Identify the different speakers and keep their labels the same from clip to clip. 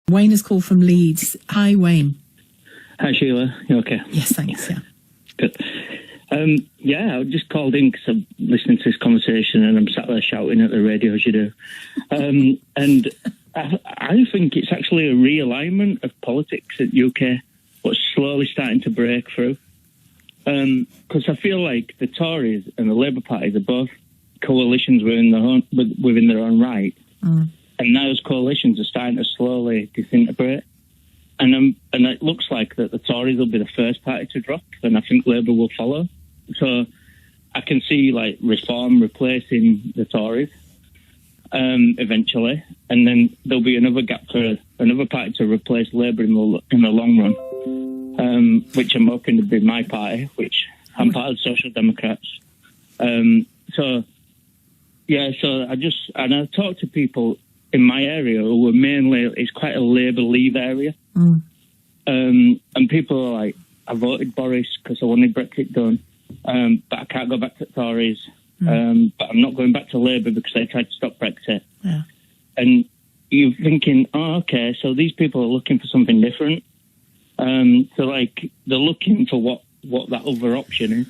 Speaker 1: Wayne has called from Leeds. Hi, Wayne.
Speaker 2: Hi, Sheila. You okay?
Speaker 1: Yes, thanks, yeah.
Speaker 2: Good. I just called in because I'm listening to this conversation and I'm sat there shouting at the radio as you do. And I think it's actually a realignment of politics at UK, what's slowly starting to break through. Because I feel like the Tories and the Labour Party are both coalitions within their own right. Mm. And those coalitions are starting to slowly disintegrate. And it looks like that the Tories will be the first party to drop, and I think Labour will follow. So I can see like Reform replacing the Tories eventually, and then there'll be another gap for another party to replace Labour in the long run, which I'm hoping to be my party, which I'm part of the Social Democrats. So I talk to people in my area who are it's quite a Labour leave area. Mm. And people are like, I voted Boris because I wanted Brexit done, but I can't go back to the Tories. Mm. But I'm not going back to Labour because they tried to stop Brexit. Yeah. And you're thinking, oh, okay, so these people are looking for something different. So like they're looking for what that other option is.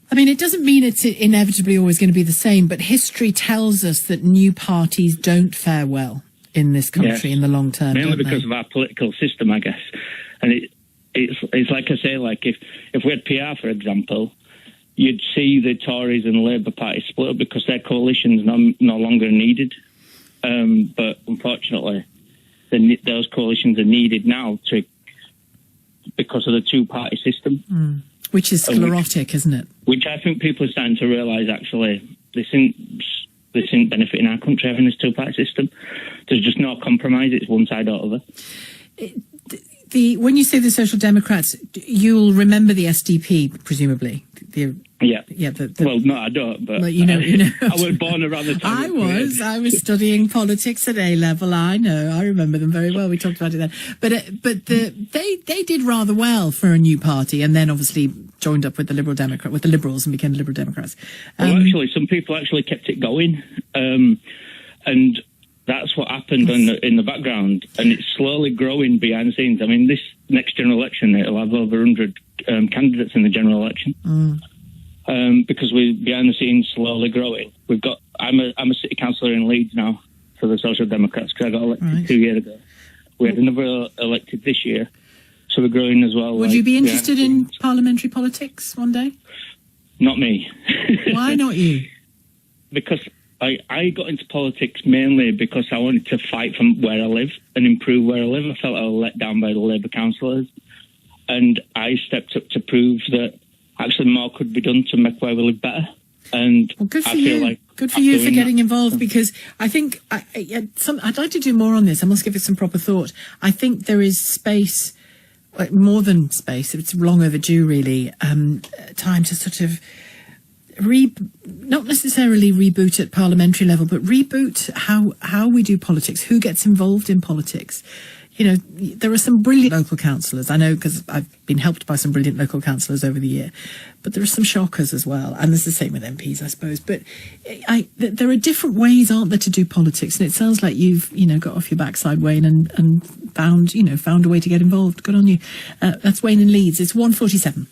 Speaker 1: I mean, it doesn't mean it's inevitably always going to be the same, but history tells us that new parties don't fare well in this country in the long term.
Speaker 2: Mainly because of our political system, I guess. And it's like I say, like if we had PR, for example, you'd see the Tories and the Labour Party split up because their coalition's no longer needed. But unfortunately, those coalitions are needed now because of the two-party system. Mm.
Speaker 1: Which is sclerotic, isn't it?
Speaker 2: Which I think people are starting to realise, actually, this isn't benefiting our country having this two-party system. There's just no compromise. It's one side or the other.
Speaker 1: When you say the Social Democrats, you'll remember the SDP, presumably.
Speaker 2: Well, no, I don't. But
Speaker 1: you know.
Speaker 2: I was born around the time.
Speaker 1: I was studying politics at A level. I know. I remember them very well. We talked about it then. But they did rather well for a new party, and then obviously joined up with the Liberals and became the Liberal Democrats.
Speaker 2: Well, actually, some people actually kept it going, and that's what happened in the background, and it's slowly growing behind the scenes. I mean, this next general election, it'll have over 100 candidates in the general election. Mm. Because we're behind the scenes slowly growing. I'm a city councillor in Leeds now for the Social Democrats because I got elected 2 years ago. We had another elected this year, so we're growing as well.
Speaker 1: Would you be interested in parliamentary politics one day?
Speaker 2: Not me.
Speaker 1: Why not you?
Speaker 2: Because I got into politics mainly because I wanted to fight from where I live and improve where I live. I felt I was let down by the Labour councillors, and I stepped up to prove that actually more could be done to make where we live better. And
Speaker 1: good for you. Good for you for getting involved, because I think I'd like to do more on this. I must give it some proper thought. I think there is space, more than space, it's long overdue really, time to sort of not necessarily reboot at parliamentary level, but reboot how we do politics, who gets involved in politics. You know, there are some brilliant local councillors. I know because I've been helped by some brilliant local councillors over the year. But there are some shockers as well. And it's the same with MPs, I suppose. But there are different ways, aren't there, to do politics? And it sounds like you've, got off your backside, Wayne, and found a way to get involved. Good on you. That's Wayne in Leeds. It's 1:47.